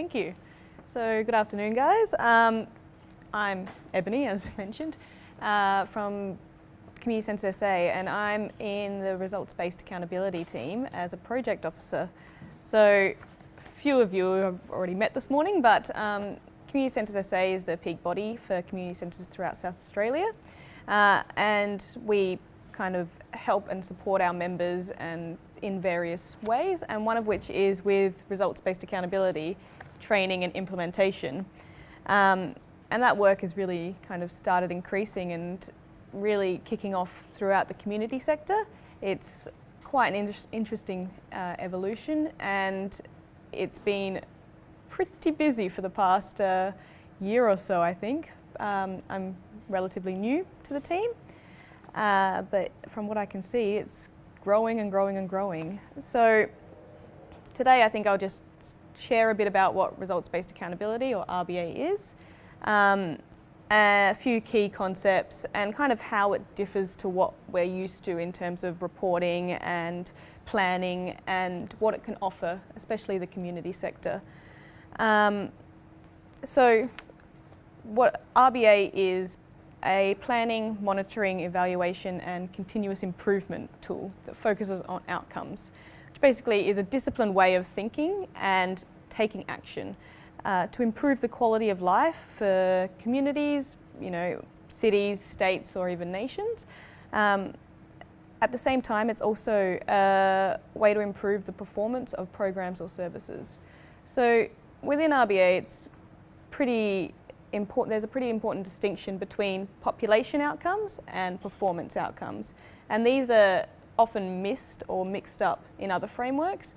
Thank you. So good afternoon, guys. I'm Ebony, as mentioned, from Community Centres SA, and I'm in the results-based accountability team as a project officer. So few of you have already met this morning, but Community Centres SA is the peak body for community centres throughout South Australia, and we kind of help and support our members and in various ways, and one of which is with results-based accountability training and implementation. And that work has really kind of started increasing and really kicking off throughout the community sector. It's quite an interesting evolution, and it's been pretty busy for the past year or so, I think. I'm relatively new to the team, but from what I can see, it's growing and growing and growing. So today I think I'll just share a bit about what results-based accountability, or RBA, is, a few key concepts, and kind of how it differs to what we're used to in terms of reporting and planning and what it can offer, especially the community sector. So what RBA is: a planning, monitoring, evaluation and continuous improvement tool that focuses on outcomes, which basically is a disciplined way of thinking and taking action to improve the quality of life for communities, cities, states or even nations. At the same time, it's also a way to improve the performance of programs or services. So within RBA, it's pretty important. There's a pretty important distinction between population outcomes and performance outcomes, and these are often missed or mixed up in other frameworks.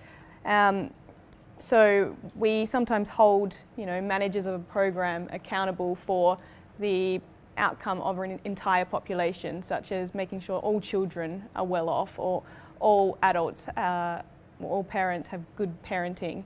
So we sometimes hold, managers of a program accountable for the outcome of an entire population, such as making sure all children are well off, or all adults, all parents have good parenting.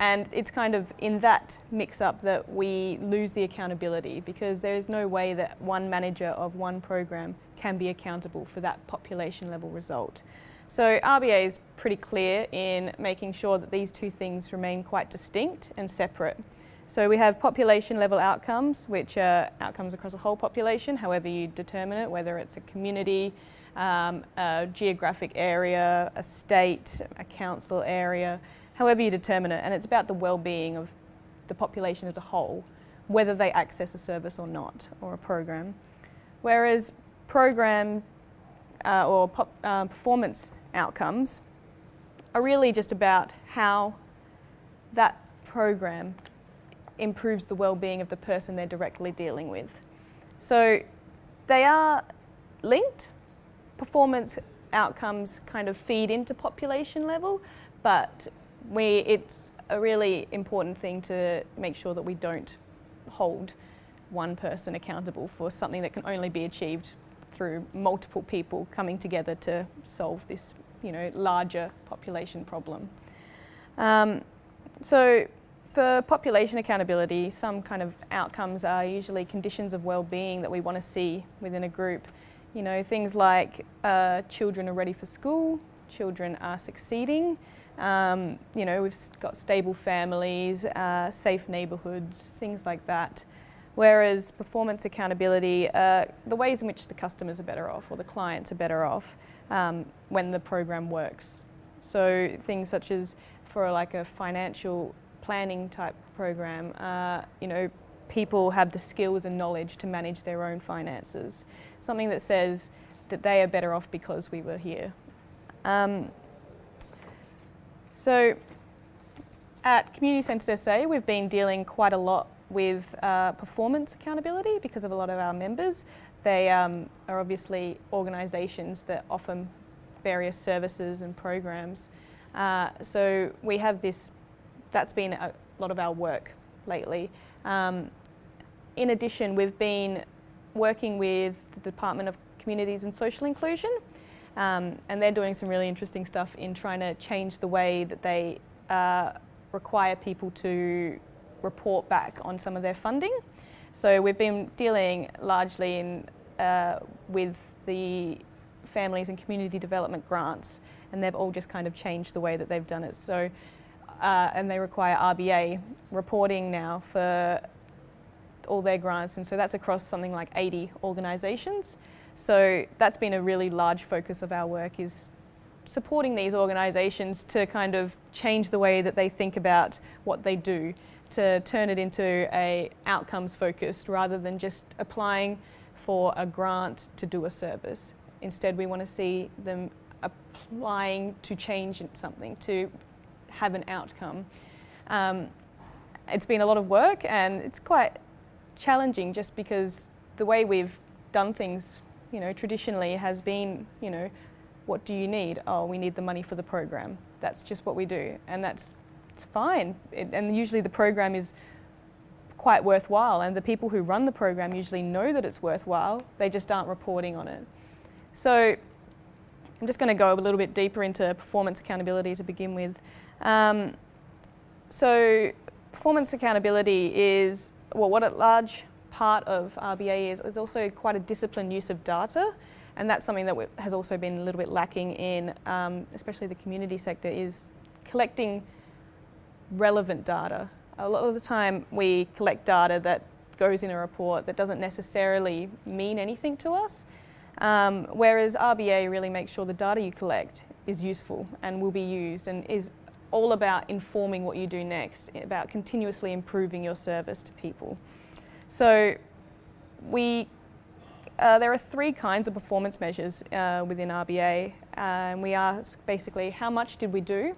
And it's kind of in that mix-up that we lose the accountability, because there is no way that one manager of one program can be accountable for that population level result. So RBA is pretty clear in making sure that these two things remain quite distinct and separate. So we have population level outcomes, which are outcomes across a whole population, however you determine it, whether it's a community, a geographic area, a state, a council area, however you determine it, and it's about the well-being of the population as a whole, whether they access a service or not, or a program. Whereas program performance outcomes are really just about how that program improves the well-being of the person they're directly dealing with. So they are linked. Performance outcomes kind of feed into population level, but it's a really important thing to make sure that we don't hold one person accountable for something that can only be achieved through multiple people coming together to solve this, larger population problem. So for population accountability, some kind of outcomes are usually conditions of well-being that we want to see within a group. Things like children are ready for school, children are succeeding, we've got stable families, safe neighbourhoods, things like that. Whereas performance accountability, the ways in which the customers are better off or the clients are better off when the program works. So things such as for like a financial planning type program, people have the skills and knowledge to manage their own finances. Something that says that they are better off because we were here. So at Community Centres SA, we've been dealing quite a lot with performance accountability because of a lot of our members. They are obviously organisations that offer various services and programs. So we have this, that's been a lot of our work lately. In addition, we've been working with the Department of Communities and Social Inclusion, and they're doing some really interesting stuff in trying to change the way that they require people to report back on some of their funding. So we've been dealing largely with the families and community development grants, and they've all just kind of changed the way that they've done it. So and they require RBA reporting now for all their grants, and so that's across something like 80 organisations. So that's been a really large focus of our work, is supporting these organisations to kind of change the way that they think about what they do, to turn it into a outcomes focused rather than just applying for a grant to do a service. Instead, we want to see them applying to change something, to have an outcome. It's been a lot of work, and it's quite challenging just because the way we've done things, traditionally has been, what do you need? Oh, we need the money for the program. That's just what we do, and it's fine. And usually the program is quite worthwhile, and the people who run the program usually know that it's worthwhile. They just aren't reporting on it. So I'm just going to go a little bit deeper into performance accountability to begin with. So performance accountability is, what a large part of RBA is also quite a disciplined use of data, and that's something that has also been a little bit lacking in, especially the community sector, is collecting relevant data. A lot of the time we collect data that goes in a report that doesn't necessarily mean anything to us, whereas RBA really makes sure the data you collect is useful and will be used, and is all about informing what you do next, about continuously improving your service to people. So there are 3 kinds of performance measures within RBA, and we ask basically, how much did we do,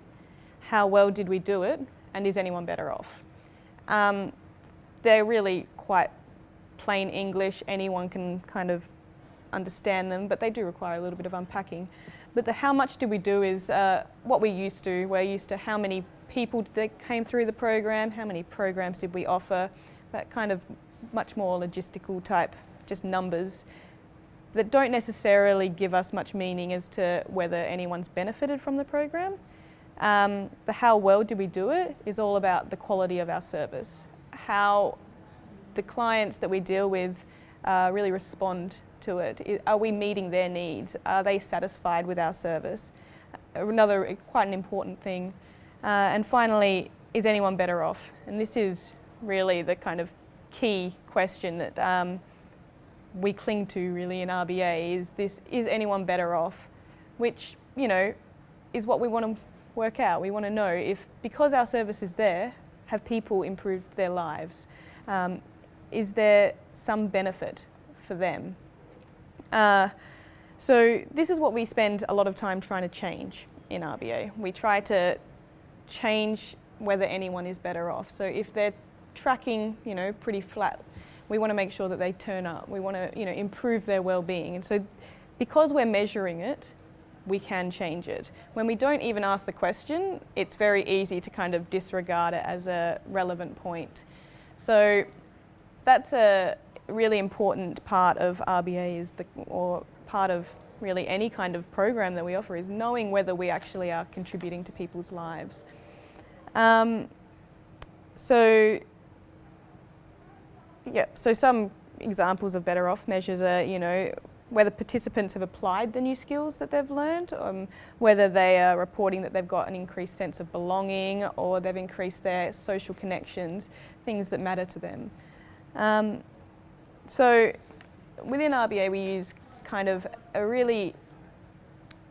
how well did we do it, and is anyone better off? They're really quite plain English, anyone can kind of understand them, but they do require a little bit of unpacking. But the how much did we do is what we're used to how many people that came through the program, how many programs did we offer, that kind of much more logistical type, just numbers that don't necessarily give us much meaning as to whether anyone's benefited from the program. The how well did we do it is all about the quality of our service, how the clients that we deal with really respond to it. Are we meeting their needs? Are they satisfied with our service? Another quite an important thing. And finally, is anyone better off? And this is really the kind of key question that we cling to really in RBA, is anyone better off? Which, is what we want to work out. We want to know if, because our service is there, have people improved their lives? Is there some benefit for them? So this is what we spend a lot of time trying to change in RBA. We try to change whether anyone is better off. So if they're tracking, pretty flat, we want to make sure that they turn up. We want to, improve their well-being. And so because we're measuring it, we can change it. When we don't even ask the question, it's very easy to kind of disregard it as a relevant point. So that's a really important part of RBA, or part of really any kind of program that we offer, is knowing whether we actually are contributing to people's lives. So some examples of better off measures are, whether participants have applied the new skills that they've learned, whether they are reporting that they've got an increased sense of belonging, or they've increased their social connections, things that matter to them. So within RBA we use kind of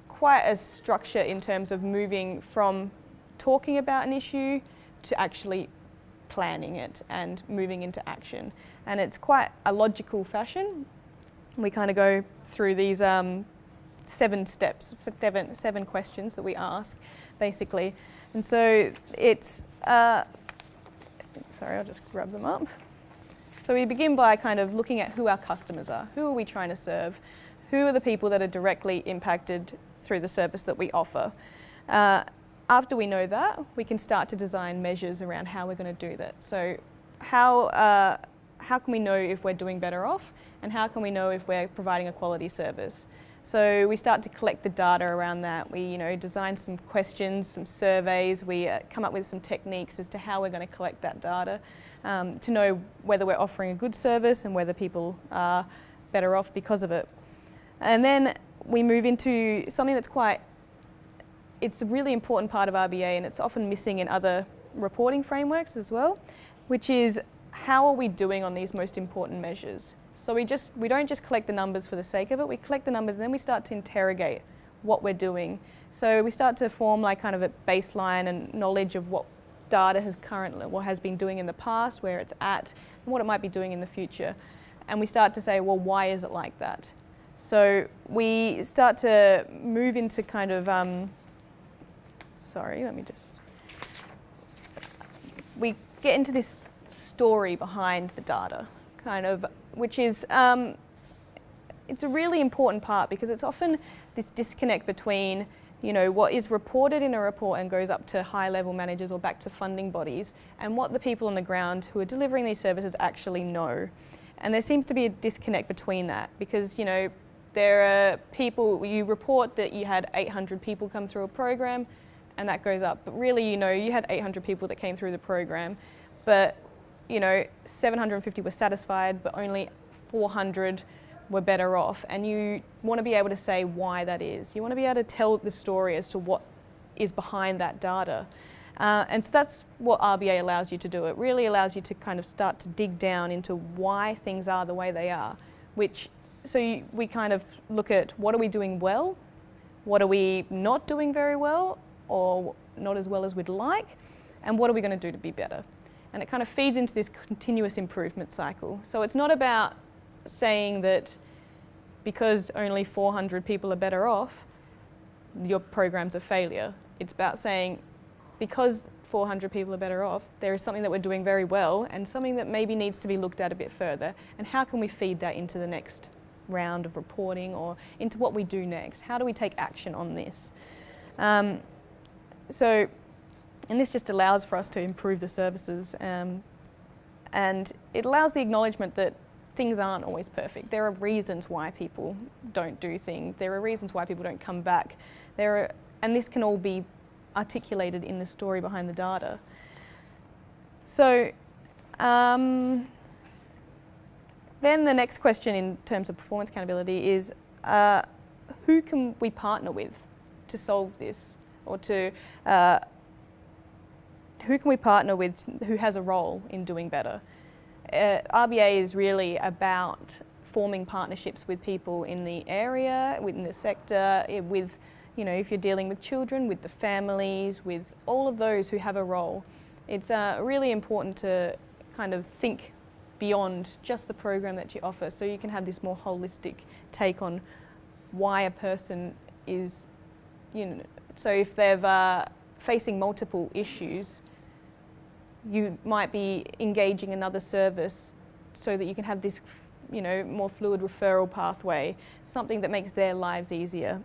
quite a structure in terms of moving from talking about an issue to actually planning it and moving into action. And it's quite a logical fashion. We kind of go through these 7 steps, 7 questions that we ask, basically. And so it's, sorry, I'll just grab them up. So we begin by kind of looking at who our customers are. Who are we trying to serve? Who are the people that are directly impacted through the service that we offer? After we know that, we can start to design measures around how we're going to do that. So how can we know if we're doing better off, and how can we know if we're providing a quality service? So we start to collect the data around that. We design some questions, some surveys. We come up with some techniques as to how we're going to collect that data to know whether we're offering a good service and whether people are better off because of it. And then we move into something that's quite it's a really important part of RBA, and it's often missing in other reporting frameworks as well, which is how are we doing on these most important measures? So we don't just collect the numbers for the sake of it, we collect the numbers and then we start to interrogate what we're doing. So we start to form like kind of a baseline and knowledge of what data has been doing in the past, where it's at, and what it might be doing in the future. And we start to say, well, why is it like that? So we start to move into kind of, we get into this story behind the data, kind of, which is, it's a really important part because it's often this disconnect between, you know, what is reported in a report and goes up to high-level managers or back to funding bodies, and what the people on the ground who are delivering these services actually know. And there seems to be a disconnect between that because, you know, there are people, you report that you had 800 people come through a program and that goes up, but really, you know, you had 800 people that came through the program, but, you know, 750 were satisfied, but only 400 were better off. And you want to be able to say why that is. You want to be able to tell the story as to what is behind that data. And so that's what RBA allows you to do. It really allows you to kind of start to dig down into why things are the way they are, we kind of look at what are we doing well, what are we not doing very well or not as well as we'd like, and what are we going to do to be better. And it kind of feeds into this continuous improvement cycle. So it's not about saying that because only 400 people are better off, your program's a failure. It's about saying because 400 people are better off, there is something that we're doing very well and something that maybe needs to be looked at a bit further. And how can we feed that into the next round of reporting or into what we do next? How do we take action on this? And this just allows for us to improve the services, and it allows the acknowledgement that things aren't always perfect. There are reasons why people don't do things. There are reasons why people don't come back. And this can all be articulated in the story behind the data. So then the next question in terms of performance accountability is who can we partner with to solve this, or to who can we partner with who has a role in doing better? RBA is really about forming partnerships with people in the area, within the sector, with, you know, if you're dealing with children, with the families, with all of those who have a role. It's really important to kind of think beyond just the program that you offer, so you can have this more holistic take on why a person is, you know, so if they're facing multiple issues, you might be engaging another service so that you can have this, you know, more fluid referral pathway, something that makes their lives easier.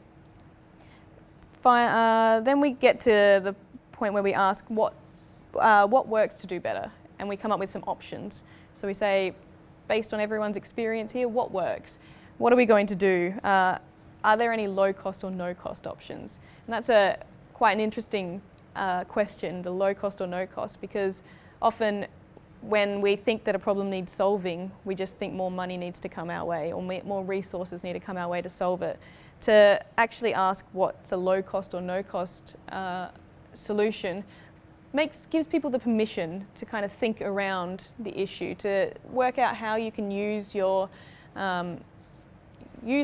Then we get to the point where we ask what works to do better, and we come up with some options. So we say, based on everyone's experience here, what works? What are we going to do? Are there any low cost or no cost options? And that's quite an interesting question, the low cost or no cost, because often when we think that a problem needs solving, we just think more money needs to come our way or more resources need to come our way to solve it. To actually ask what's a low cost or no cost solution gives people the permission to kind of think around the issue, to work out how you can use use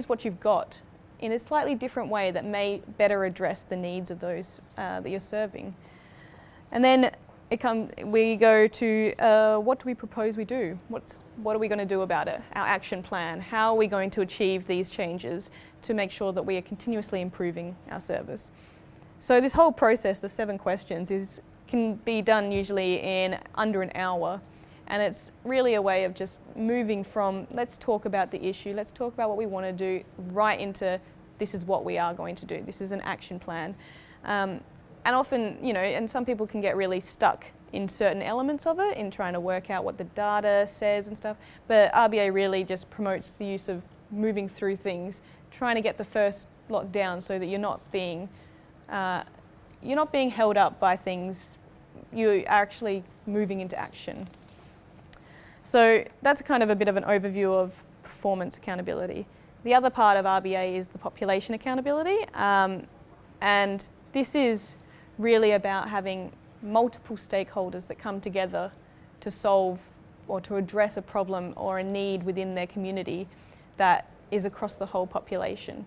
what you've got in a slightly different way that may better address the needs of those that you're serving. And then we go to what do we propose we do? What are we going to do about it? Our action plan. How are we going to achieve these changes to make sure that we are continuously improving our service? So this whole process, the 7 questions, can be done usually in under an hour. And it's really a way of just moving from let's talk about the issue, let's talk about what we want to do, right into this is what we are going to do. This is an action plan. And often, you know, and some people can get really stuck in certain elements of it, in trying to work out what the data says and stuff. But RBA really just promotes the use of moving through things, trying to get the first lot down so that you're not being held up by things. You are actually moving into action. So that's kind of a bit of an overview of performance accountability. The other part of RBA is the population accountability, and this is really about having multiple stakeholders that come together to solve or to address a problem or a need within their community that is across the whole population.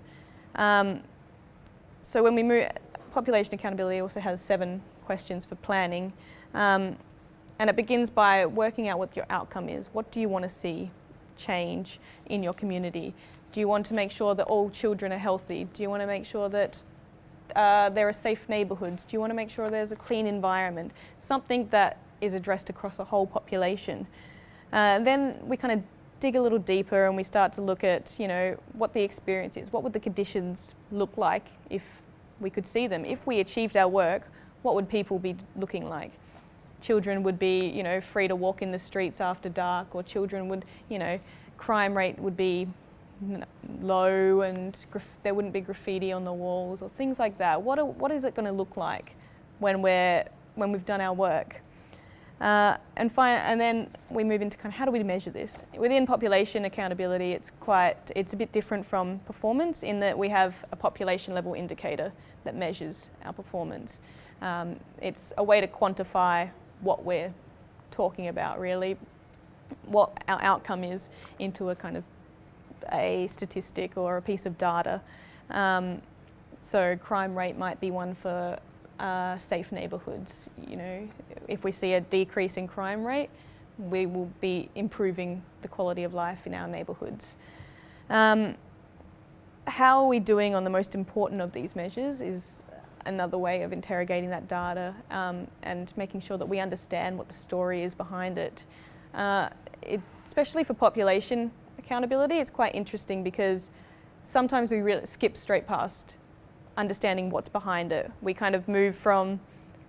So when we move, population accountability also has 7 questions for planning, and it begins by working out what your outcome is. What do you want to see change in your community? Do you want to make sure that all children are healthy? Do you want to make sure that there are safe neighbourhoods? Do you want to make sure there's a clean environment? Something that is addressed across a whole population. Then we kind of dig a little deeper and we start to look at, you know, what the experience is. What would the conditions look like if we could see them? If we achieved our work, what would people be looking like? Children would be, you know, free to walk in the streets after dark, or children would, you know, crime rate would be low and there wouldn't be graffiti on the walls or things like that. What is it going to look like when we've done our work? And then we move into kind of how do we measure this? Within population accountability, it's a bit different from performance in that we have a population level indicator that measures our performance. It's a way to quantify what we're talking about, really, what our outcome is into a kind of a statistic or a piece of data. So crime rate might be one for safe neighbourhoods. You know, if we see a decrease in crime rate, we will be improving the quality of life in our neighbourhoods. How are we doing on the most important of these measures is another way of interrogating that data and making sure that we understand what the story is behind it. Especially for population accountability, it's quite interesting because sometimes we really skip straight past understanding what's behind it. We kind of move from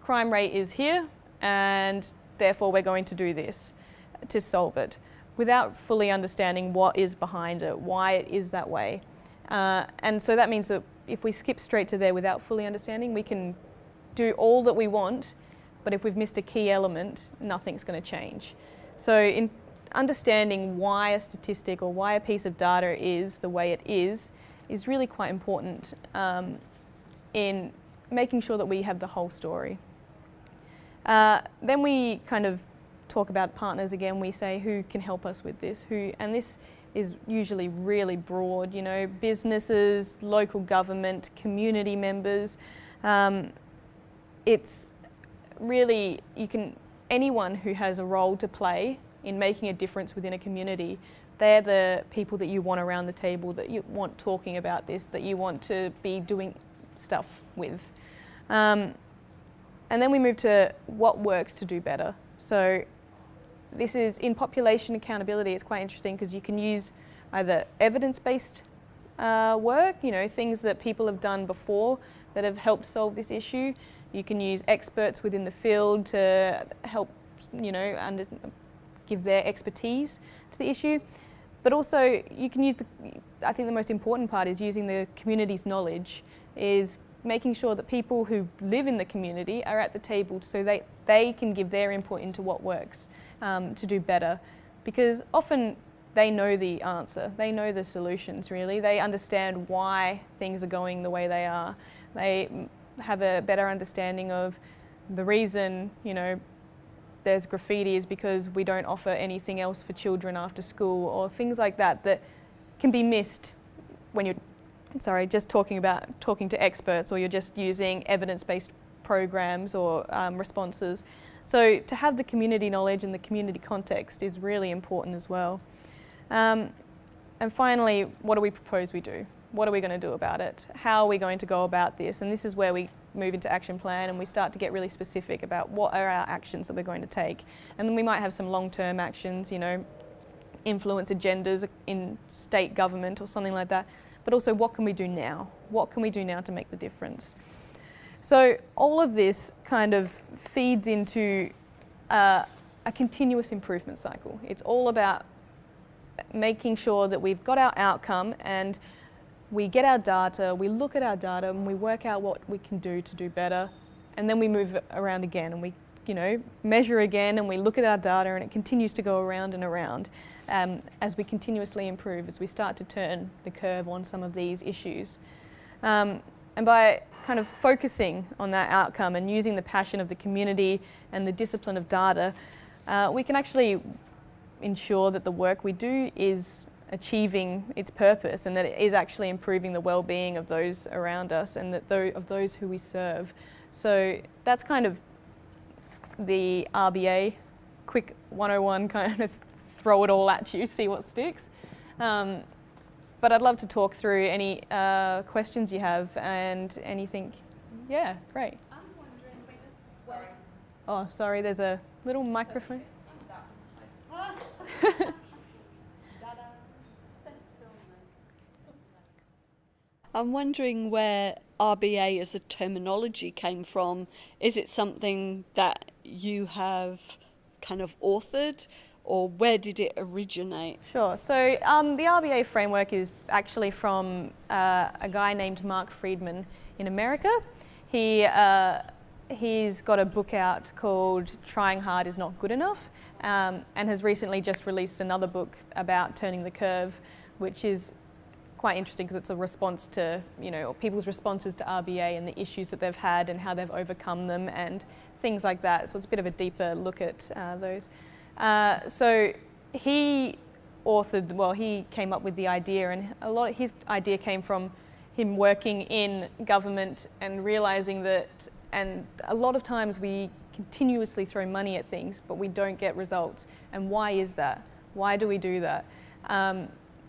crime rate is here and therefore we're going to do this to solve it without fully understanding what is behind it, why it is that way. And so that means that if we skip straight to there without fully understanding, we can do all that we want, but if we've missed a key element, nothing's going to change. So in understanding why a statistic or why a piece of data is the way it is really quite important in making sure that we have the whole story. Then we kind of talk about partners again. We say who can help us with this, and this is usually really broad, you know, businesses, local government, community members. It's really, anyone who has a role to play in making a difference within a community, they're the people that you want around the table, that you want talking about this, that you want to be doing stuff with. And then we move to what works to do better. So this is in population accountability. It's quite interesting because you can use either evidence-based work, you know, things that people have done before that have helped solve this issue. You can use experts within the field to help, you know, give their expertise to the issue. But also you can use I think the most important part is using the community's knowledge, is making sure that people who live in the community are at the table so they can give their input into what works to do better. Because often they know the answer, they know the solutions really, they understand why things are going the way they are. They have a better understanding of the reason, you know, there's graffiti is because we don't offer anything else for children after school, or things like that that can be missed when you're just talking to experts, or you're just using evidence-based programs or responses. So to have the community knowledge and the community context is really important as well. And finally, what do we propose we do? What are we going to do about it? How are we going to go about this? And this is where we move into action plan and we start to get really specific about what are our actions that we're going to take. And then we might have some long-term actions, you know, influence agendas in state government or something like that. But also, what can we do now? What can we do now to make the difference? So all of this kind of feeds into a continuous improvement cycle. It's all about making sure that we've got our outcome and we get our data, we look at our data and we work out what we can do to do better, and then we move around again and we, you know, measure again and we look at our data, and it continues to go around and around as we continuously improve, as we start to turn the curve on some of these issues. And by kind of focusing on that outcome and using the passion of the community and the discipline of data, we can actually ensure that the work we do is achieving its purpose and that it is actually improving the well-being of those around us and of those who we serve. So that's kind of the RBA, quick 101, kind of throw it all at you, see what sticks. But I'd love to talk through any questions you have and anything. Yeah, great. I'm wondering, Oh, sorry, there's a little microphone. I'm wondering where RBA as a terminology came from. Is it something that you have kind of authored, or where did it originate? Sure. So the Rba Framework is actually from a guy named Mark Friedman in America. He's got a book out called Trying Hard is Not Good Enough, and has recently just released another book about turning the curve, which is quite interesting because it's a response to, people's responses to RBA and the issues that they've had and how they've overcome them and things like that. So it's a bit of a deeper look at those. So he he came up with the idea, and a lot of his idea came from him working in government and realizing that, and a lot of times we continuously throw money at things, but we don't get results. And why is that? Why do we do that?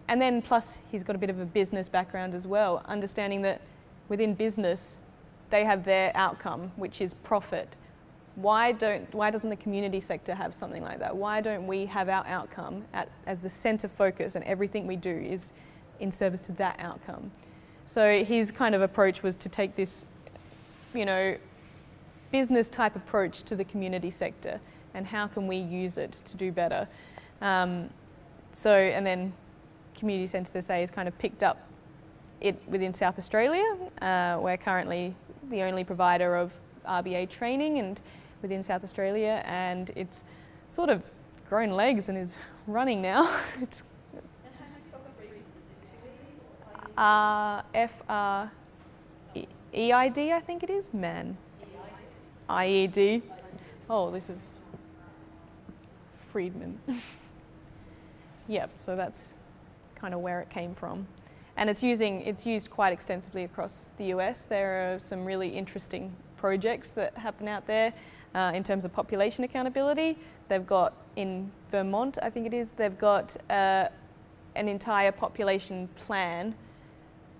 And then plus he's got a bit of a business background as well, understanding that within business, they have their outcome, which is profit. Why doesn't the community sector have something like that? Why don't we have our outcome as the center focus, and everything we do is in service to that outcome? So his kind of approach was to take this, business type approach to the community sector, and how can we use it to do better? And then Community Centres SA has kind of picked up it within South Australia. We're currently the only provider of RBA training and within South Australia, and it's sort of grown legs and is running now. It's FREID, I think it is. Man. IED. Oh, this is Friedman. Yep, so that's kind of where it came from. And it's used quite extensively across the US. There are some really interesting projects that happen out there in terms of population accountability. They've got, in Vermont, I think it is, they've got an entire population plan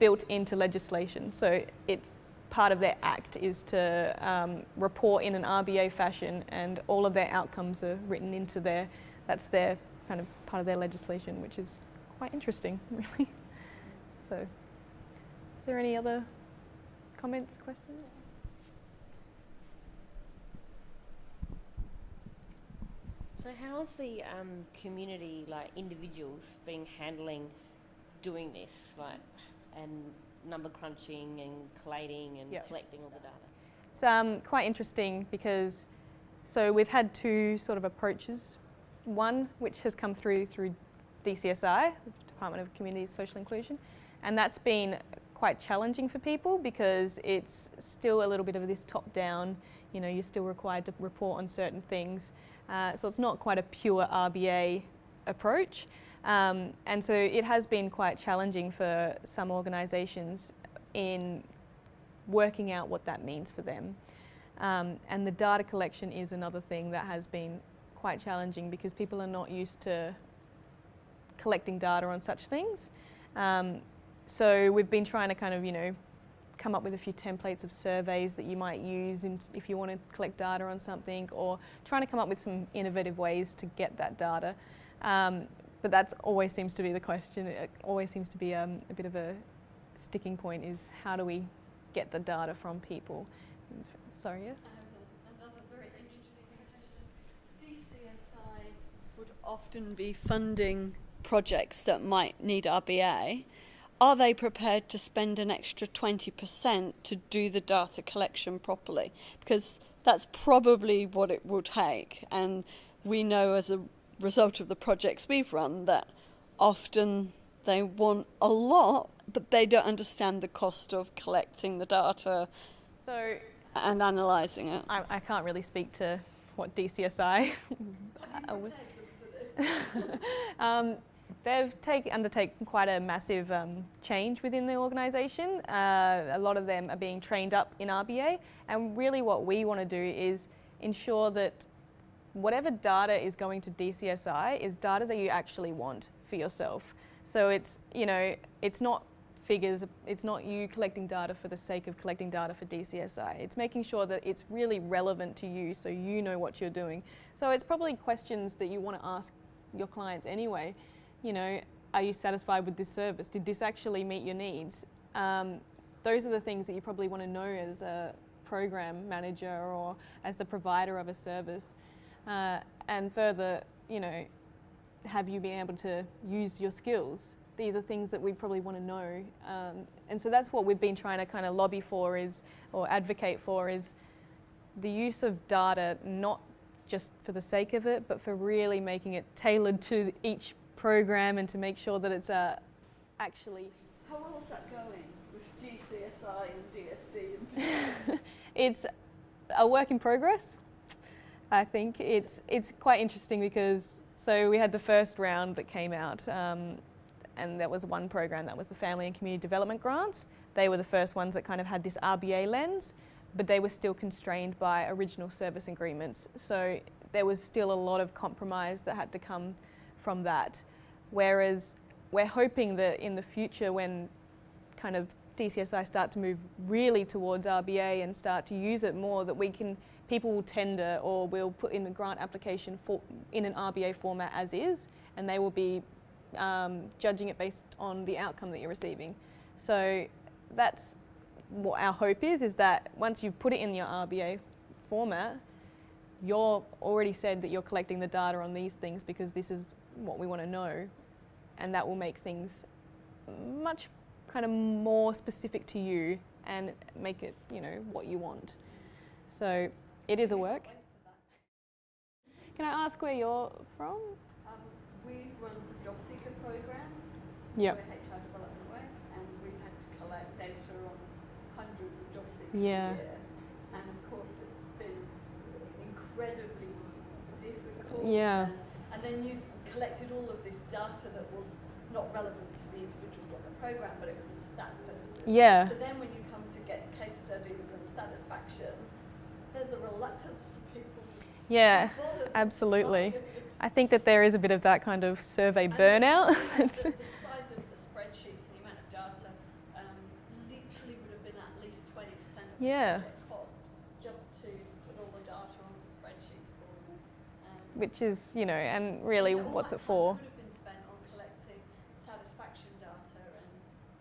built into legislation. So it's part of their act is to report in an RBA fashion, and all of their outcomes are written into that's their kind of part of their legislation, which is quite interesting, really. So, is there any other comments, questions? So how's the community, like individuals, been handling doing this, and number crunching and collating and collecting all the data? It's quite interesting because, so we've had two sort of approaches. One, which has come through DCSI, the Department of Community Social Inclusion, and that's been quite challenging for people because it's still a little bit of this top-down, you're still required to report on certain things. So it's not quite a pure RBA approach. And so it has been quite challenging for some organisations in working out what that means for them. And the data collection is another thing that has been quite challenging because people are not used to collecting data on such things. So we've been trying to kind of, come up with a few templates of surveys that you might use if you want to collect data on something, or trying to come up with some innovative ways to get that data. But that always seems to be the question. It always seems to be a bit of a sticking point, is how do we get the data from people? Sorry, yeah? Another very interesting question. DCSI would often be funding projects that might need RBA. Are they prepared to spend an extra 20% to do the data collection properly? Because that's probably what it will take. And we know as a result of the projects we've run that often They want a lot, but they don't understand the cost of collecting the data and analysing it. I can't really speak to what DCSI they've undertaken quite a massive change within the organisation. A lot of them are being trained up in RBA, and really what we want to do is ensure that whatever data is going to DCSI is data that you actually want for yourself. So it's, it's not figures, it's not you collecting data for the sake of collecting data for DCSI. It's making sure that it's really relevant to you so you know what you're doing. So it's probably questions that you want to ask your clients anyway. Are you satisfied with this service? Did this actually meet your needs? Those are the things that you probably want to know as a program manager or as the provider of a service. And further, have you been able to use your skills? These are things that we probably want to know. And so that's what we've been trying to kind of lobby for or advocate for is the use of data, not just for the sake of it, but for really making it tailored to each program and to make sure that it's actually... How well is that going with GCSI and DSD? And It's a work in progress. I think it's quite interesting because we had the first round that came out and there was one program that was the Family and Community Development Grants. They were the first ones that kind of had this RBA lens, but they were still constrained by original service agreements. So there was still a lot of compromise that had to come from that. Whereas we're hoping that in the future when kind of DCSI start to move really towards RBA and start to use it more, that people will tender or will put in a grant application in an RBA format as is, and they will be judging it based on the outcome that you're receiving. So that's what our hope is that once you put it in your RBA format, you're already said that you're collecting the data on these things because this is what we want to know, and that will make things much kind of more specific to you and make it, what you want. So it is a work. Can I ask where you're from? We've run some job seeker programs, Yep. HR development work, and we've had to collect data on hundreds of job seekers Yeah. a year. And of course it's been incredibly difficult. Yeah. And then you've collected all of this data that was not relevant to the individuals on the program, but it was for stats purposes. Yeah. So then when you come to get case studies and satisfaction, there's a reluctance for people. Yeah, absolutely. I think that there is a bit of that kind of survey burnout. The size of the spreadsheets and the amount of data literally would have been at least 20% of the Yeah. project cost just to put all the data onto spreadsheets for them. Which is, and really all what's that it time for? could have been spent on collecting satisfaction data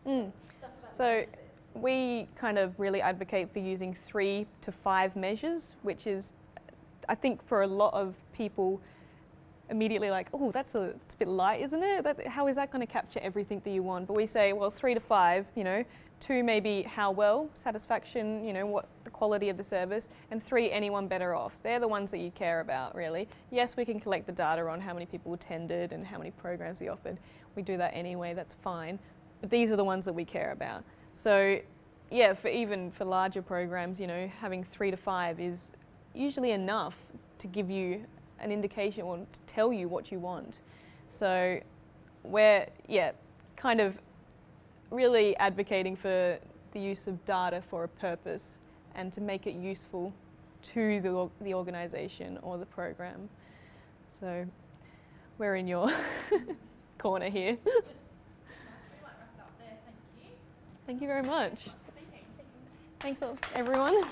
and stuff about So benefits. we kind of really advocate for using 3 to 5 measures, which is, I think for a lot of people, immediately like, oh, it's a bit light, isn't it? How is that going to capture everything that you want? But we say, well, 3 to 5, 2 maybe how well, satisfaction, what the quality of the service, and 3, anyone better off. They're the ones that you care about, really. Yes, we can collect the data on how many people attended and how many programs we offered. We do that anyway, that's fine. But these are the ones that we care about. So, yeah, even for larger programs, having 3 to 5 is usually enough to give you an indication or to tell you what you want. So we're, kind of really advocating for the use of data for a purpose and to make it useful to the organisation or the program. So we're in your corner here. We might wrap it up there, thank you. Thank you very much. Thanks everyone.